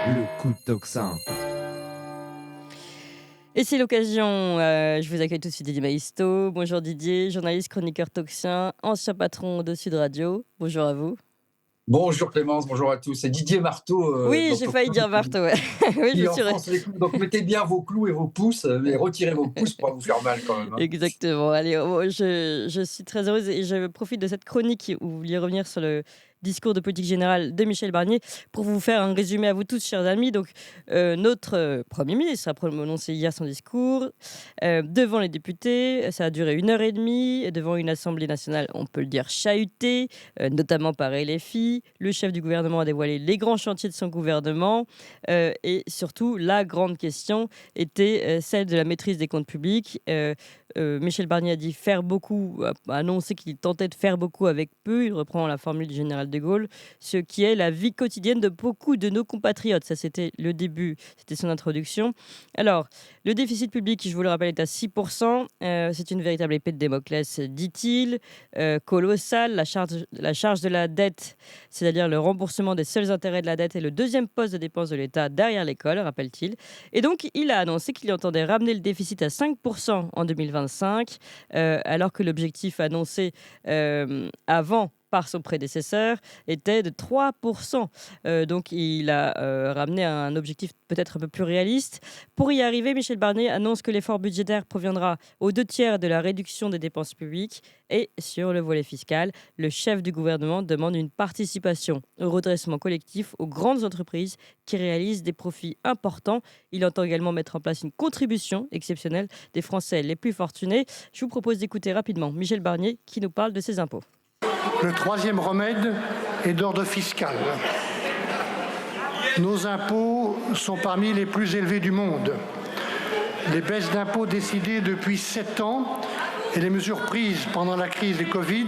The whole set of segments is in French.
Le coup de tocsin. Et c'est l'occasion, je vous accueille tout de suite Didier Maisto. Bonjour Didier, journaliste, chroniqueur toxien, ancien patron de Sud Radio. Bonjour à vous. Bonjour Clémence, bonjour à tous. C'est Didier Marteau, Oui, j'ai donc failli dire Marthe, ouais. Oui, je me qui suis enfonce les clous. Donc mettez bien vos clous et vos pouces, et retirez vos pouces pour pas vous faire mal quand même, hein. exactement. Allez, je suis très heureuse et je profite de cette chronique où vous vouliez revenir sur le discours de politique générale de Michel Barnier pour vous faire un résumé à vous tous, chers amis. Donc, notre Premier ministre a prononcé hier son discours devant les députés. Ça a duré 1 heure et demie devant une Assemblée nationale, on peut le dire, chahutée, notamment par LFI. Le chef du gouvernement a dévoilé les grands chantiers de son gouvernement et surtout, la grande question était celle de la maîtrise des comptes publics. Michel Barnier a dit faire beaucoup, a annoncé qu'il tentait de faire beaucoup avec peu. Il reprend la formule du général de Gaulle, ce qui est la vie quotidienne de beaucoup de nos compatriotes. Ça, c'était le début, c'était son introduction. Alors, le déficit public, je vous le rappelle, est à 6%. C'est une véritable épée de Damoclès, dit-il, colossale. La charge de la dette, c'est-à-dire le remboursement des seuls intérêts de la dette, est le deuxième poste de dépense de l'État derrière l'école, rappelle-t-il. Et donc, il a annoncé qu'il entendait ramener le déficit à 5% en 2025, alors que l'objectif annoncé avant par son prédécesseur était de 3%. Donc il a ramené à un objectif peut-être un peu plus réaliste. Pour y arriver, Michel Barnier annonce que l'effort budgétaire proviendra aux 2 tiers de la réduction des dépenses publiques. Et sur le volet fiscal, le chef du gouvernement demande une participation au redressement collectif aux grandes entreprises qui réalisent des profits importants. Il entend également mettre en place une contribution exceptionnelle des Français les plus fortunés. Je vous propose d'écouter rapidement Michel Barnier qui nous parle de ses impôts. Le troisième remède est d'ordre fiscal. Nos impôts sont parmi les plus élevés du monde. Les baisses d'impôts décidées depuis 7 ans et les mesures prises pendant la crise du Covid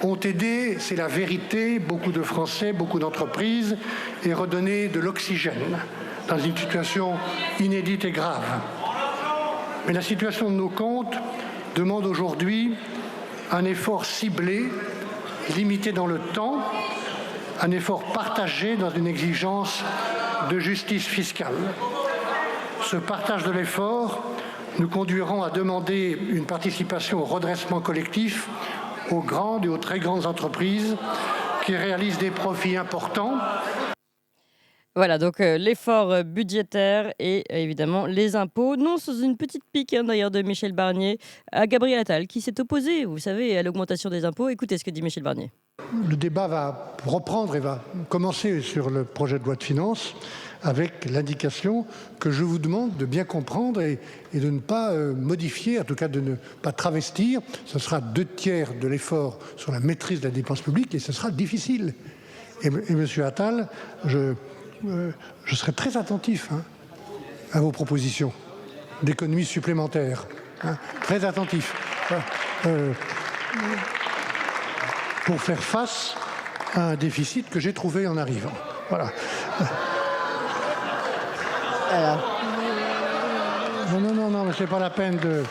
ont aidé, c'est la vérité, beaucoup de Français, beaucoup d'entreprises et redonné de l'oxygène dans une situation inédite et grave. Mais la situation de nos comptes demande aujourd'hui un effort ciblé, limité dans le temps, un effort partagé dans une exigence de justice fiscale. Ce partage de l'effort nous conduira à demander une participation au redressement collectif aux grandes et aux très grandes entreprises qui réalisent des profits importants. Voilà, donc l'effort budgétaire et évidemment les impôts, non sans une petite pique d'ailleurs de Michel Barnier à Gabriel Attal qui s'est opposé, vous savez, à l'augmentation des impôts. Écoutez ce que dit Michel Barnier. Le débat va reprendre et va commencer sur le projet de loi de finances avec l'indication que je vous demande de bien comprendre et de ne pas modifier, en tout cas de ne pas travestir. Ce sera 2 tiers de l'effort sur la maîtrise de la dépense publique et ce sera difficile. Et Monsieur Attal, je serai très attentif à vos propositions d'économies supplémentaires. Très attentif. Pour faire face à un déficit que j'ai trouvé en arrivant. Voilà. Non, mais c'est pas la peine de...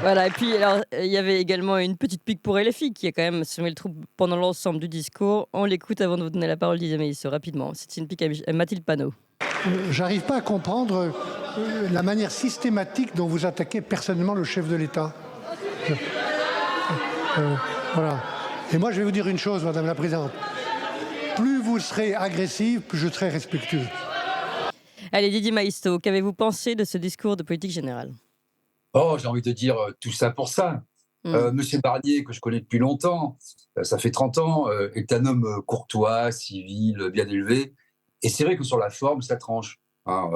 Voilà, et puis alors il y avait également une petite pique pour LFI qui a quand même semé le trouble pendant l'ensemble du discours. On l'écoute avant de vous donner la parole, Didier Maisto, rapidement. C'est une pique à Mathilde Panot. J'arrive pas à comprendre la manière systématique dont vous attaquez personnellement le chef de l'État. Voilà. Et moi, je vais vous dire une chose, Madame la Présidente. Plus vous serez agressive, plus je serai respectueux. Allez, Didier Maisto, qu'avez-vous pensé de ce discours de politique générale ? Oh, j'ai envie de dire tout ça pour ça. Monsieur Barnier, que je connais depuis longtemps, ça fait 30 ans, est un homme courtois, civil, bien élevé. Et c'est vrai que sur la forme, ça tranche, hein.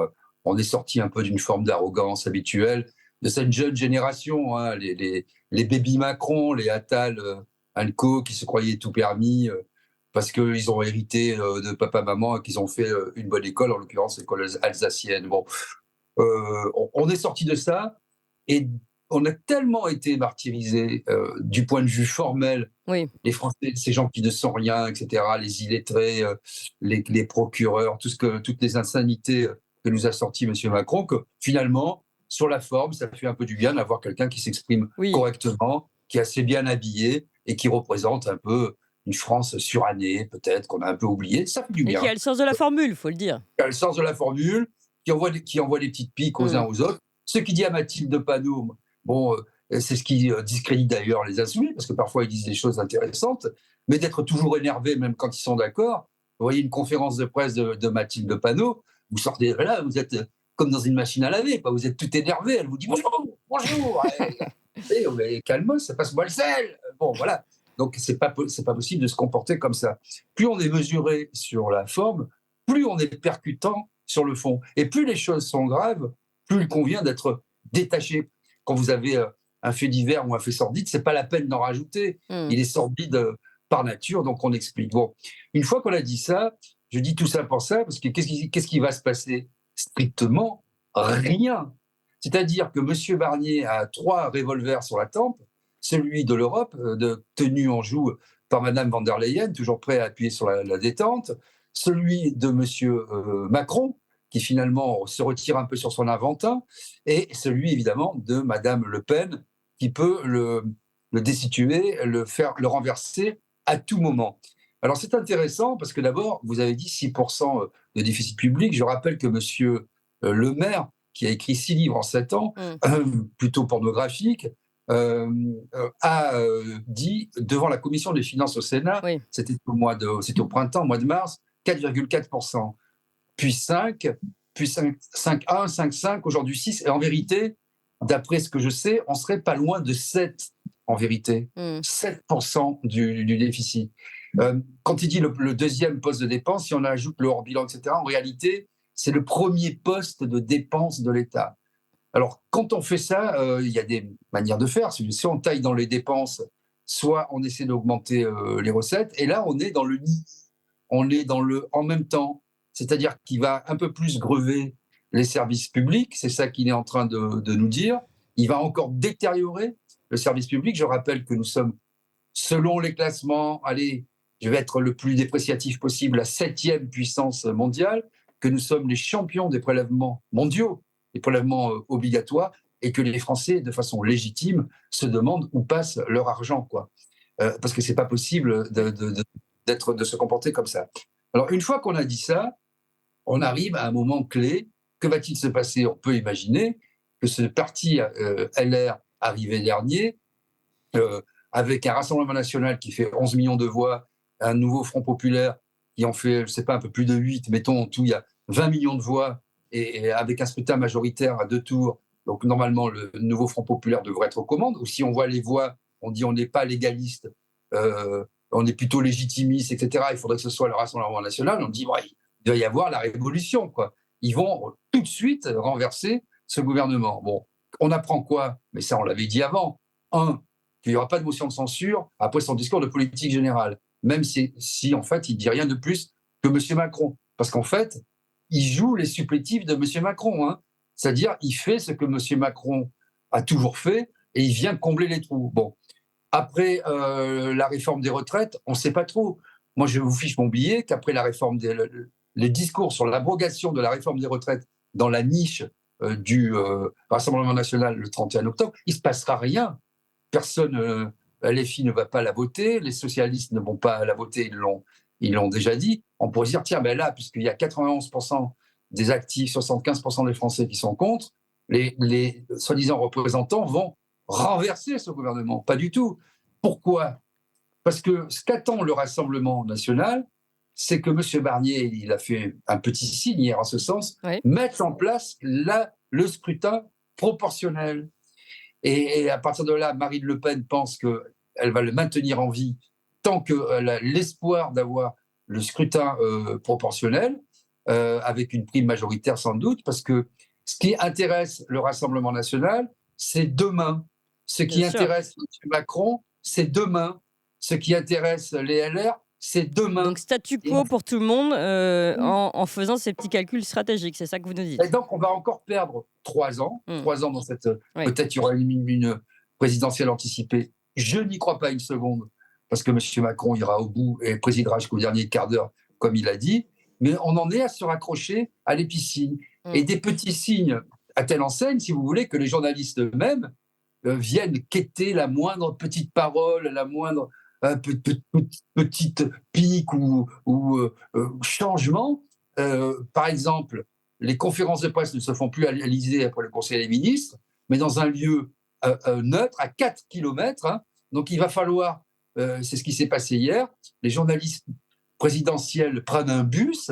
On est sorti un peu d'une forme d'arrogance habituelle de cette jeune génération, hein, les baby Macron, les Attal, Co, qui se croyaient tout permis parce qu'ils ont hérité de papa-maman et qu'ils ont fait une bonne école, en l'occurrence l'école alsacienne. Bon, on est sorti de ça et on a tellement été martyrisés du point de vue formel. Oui. Les Français, ces gens qui ne sont rien, etc., les illettrés, les procureurs, toutes les insanités que nous a sorti M. Macron, que finalement, sur la forme, ça fait un peu du bien d'avoir quelqu'un qui s'exprime Oui. correctement, qui est assez bien habillé et qui représente un peu une France surannée, peut-être, qu'on a un peu oubliée. Ça fait du Et bien. qui a le sens de la formule, il faut le dire. Qui a le sens de la formule, qui envoie les petites piques aux uns aux autres. Ce qui dit à Mathilde Panot, bon, c'est ce qui discrédite d'ailleurs les insoumis, parce que parfois ils disent des choses intéressantes, mais d'être toujours énervé, même quand ils sont d'accord. Vous voyez une conférence de presse de Mathilde Panot, vous sortez de là, vous êtes comme dans une machine à laver, vous êtes tout énervé, elle vous dit bonjour, calme, ça passe-moi le sel. Bon, voilà. Donc, c'est pas possible de se comporter comme ça. Plus on est mesuré sur la forme, plus on est percutant sur le fond. Et plus les choses sont graves, plus il convient d'être détaché. Quand vous avez un fait divers ou un fait sordide, c'est pas la peine d'en rajouter. Il est sordide par nature, donc on explique. Bon, une fois qu'on a dit ça, je dis tout ça pour ça, parce que qu'est-ce qui va se passer? Strictement rien. C'est-à-dire que M. Barnier a 3 revolvers sur la tempe, celui de l'Europe, tenu en joue par Mme von der Leyen, toujours prêt à appuyer sur la détente, celui de M. Macron, qui finalement se retire un peu sur son Aventin, et celui évidemment de Mme Le Pen, qui peut le destituer, le renverser à tout moment. Alors c'est intéressant parce que d'abord, vous avez dit 6% de déficit public. Je rappelle que M. Le Maire, qui a écrit 6 livres en 7 ans, plutôt pornographiques, a dit devant la commission des finances au Sénat, c'était au printemps, au mois de mars, 4,4%, puis 5, puis 5,1, 5,5, aujourd'hui 6, et en vérité, d'après ce que je sais, on serait pas loin de 7, en vérité, 7% du déficit. Quand il dit le deuxième poste de dépense, si on ajoute le hors-bilan, etc., en réalité, c'est le premier poste de dépense de l'État. Alors, quand on fait ça, il y a des manières de faire. Si on taille dans les dépenses, soit on essaie d'augmenter les recettes, et là, on est dans le nid. On est dans le en même temps, c'est-à-dire qu'il va un peu plus grever les services publics, c'est ça qu'il est en train de nous dire. Il va encore détériorer le service public. Je rappelle que nous sommes, selon les classements, allez, je vais être le plus dépréciatif possible, la 7e puissance mondiale, que nous sommes les champions des prélèvements mondiaux, des prélèvements obligatoires, et que les Français, de façon légitime, se demandent où passe leur argent, quoi. Parce que c'est pas possible de se comporter comme ça. Alors, une fois qu'on a dit ça, on arrive à un moment clé. Que va-t-il se passer? On peut imaginer que ce parti LR arrivé dernier, avec un Rassemblement national qui fait 11 millions de voix, un nouveau Front populaire qui en fait, je ne sais pas, un peu plus de 8, mettons en tout, il y a 20 millions de voix, et avec un scrutin majoritaire à 2 tours, donc normalement le nouveau Front populaire devrait être aux commandes. Ou si on voit les voix, on dit on n'est pas légaliste, on est plutôt légitimiste, etc. Il faudrait que ce soit le Rassemblement national. On dit il doit y avoir la révolution, quoi. Ils vont tout de suite renverser ce gouvernement. Bon, on apprend quoi? Mais ça, on l'avait dit avant. Qu'il n'y aura pas de motion de censure après son discours de politique générale, même si en fait, il ne dit rien de plus que M. Macron. Parce qu'en fait, il joue les supplétifs de M. Macron. C'est-à-dire, il fait ce que M. Macron a toujours fait et il vient combler les trous. Bon, après la réforme des retraites, on ne sait pas trop. Moi, je vous fiche mon billet qu'après la réforme les discours sur l'abrogation de la réforme des retraites dans la niche du Rassemblement national le 31 octobre, il ne se passera rien. Personne, LFI ne va pas la voter, les socialistes ne vont pas la voter, ils l'ont déjà dit. On pourrait se dire, tiens, là, puisqu'il y a 91% des actifs, 75% des Français qui sont contre, les soi-disant représentants vont renverser ce gouvernement. Pas du tout. Pourquoi? Parce que ce qu'attend le Rassemblement national, c'est que M. Barnier, il a fait un petit signe hier en ce sens, mettre en place le scrutin proportionnel. Et à partir de là, Marine Le Pen pense qu'elle va le maintenir en vie tant qu'elle a l'espoir d'avoir le scrutin proportionnel, avec une prime majoritaire sans doute, parce que ce qui intéresse le Rassemblement national, c'est demain. Ce qui intéresse M. Macron, c'est demain. Ce qui intéresse les LR, c'est demain. Donc statu quo pour tout le monde en faisant ces petits calculs stratégiques, c'est ça que vous nous dites. Et donc on va encore perdre 3 ans. 3 ans dans cette... Peut-être il y aura une présidentielle anticipée. Je n'y crois pas une seconde, parce que M. Macron ira au bout et présidera jusqu'au dernier quart d'heure, comme il a dit. Mais on en est à se raccrocher à l'épicine. Et des petits signes à telle enseigne, si vous voulez, que les journalistes eux-mêmes viennent quêter la moindre petite parole, la moindre petite pique ou changement. Par exemple, les conférences de presse ne se font plus à l'Élysée après le Conseil des ministres, mais dans un lieu neutre, à 4 kilomètres. Hein. Donc il va falloir, c'est ce qui s'est passé hier, les journalistes présidentiels prennent un bus,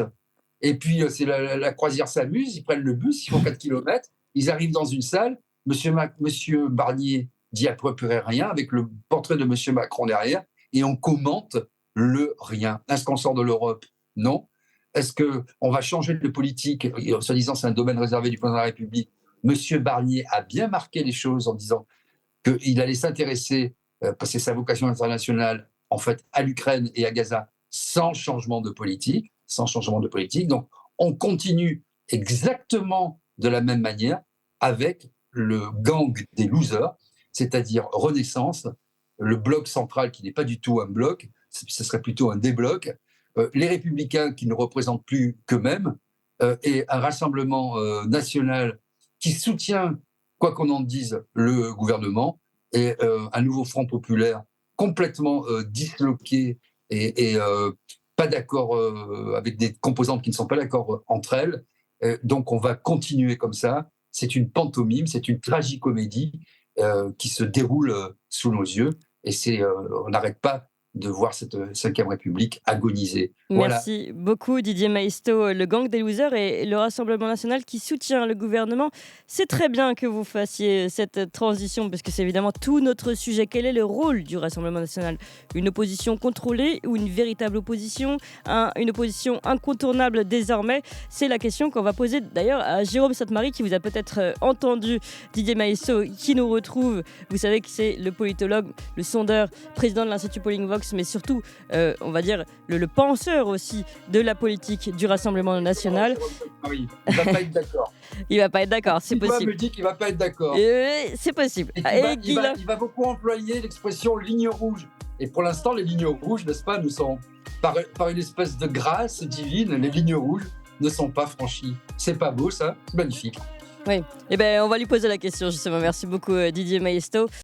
et puis c'est la croisière s'amuse, ils prennent le bus, ils font 4 kilomètres, ils arrivent dans une salle, Monsieur Barnier dit à peu près rien, avec le portrait de Monsieur Macron derrière, et on commente le rien. Est-ce qu'on sort de l'Europe? Non. Est-ce qu'on va changer de politique, en se disant c'est un domaine réservé du président de la République? Monsieur Barnier a bien marqué les choses en disant qu'il allait s'intéresser, parce que c'est sa vocation internationale, en fait, à l'Ukraine et à Gaza, sans changement de politique. Donc, on continue exactement de la même manière avec le gang des losers, c'est-à-dire Renaissance, le bloc central qui n'est pas du tout un bloc, ce serait plutôt un débloc, les Républicains qui ne représentent plus qu'eux-mêmes, et un rassemblement national qui soutient, quoi qu'on en dise, le gouvernement, et un nouveau Front populaire complètement disloqué et pas d'accord, avec des composantes qui ne sont pas d'accord entre elles. Donc on va continuer comme ça. C'est une pantomime, c'est une tragicomédie qui se déroule sous nos yeux, et on n'arrête pas de voir cette 5e République agoniser. Merci beaucoup Didier Maisto. Le gang des losers et le Rassemblement national qui soutient le gouvernement. C'est très bien que vous fassiez cette transition parce que c'est évidemment tout notre sujet. Quel est le rôle du Rassemblement national? Une opposition contrôlée ou une véritable opposition? Une opposition incontournable désormais? C'est la question qu'on va poser d'ailleurs à Jérôme Sainte-Marie qui vous a peut-être entendu. Didier Maisto qui nous retrouve. Vous savez que c'est le politologue, le sondeur, président de l'Institut Polingvox, mais surtout, on va dire, le penseur aussi de la politique du Rassemblement national. Oui, il ne va pas être d'accord. Il ne va pas être d'accord, c'est possible. Il me dit qu'il ne va pas être d'accord. C'est possible. Il va beaucoup employer l'expression ligne rouge. Et pour l'instant, les lignes rouges, n'est-ce pas, nous sont, par une espèce de grâce divine, les lignes rouges ne sont pas franchies. C'est pas beau, ça? C'est magnifique. Oui, on va lui poser la question justement. Merci beaucoup Didier Maisto.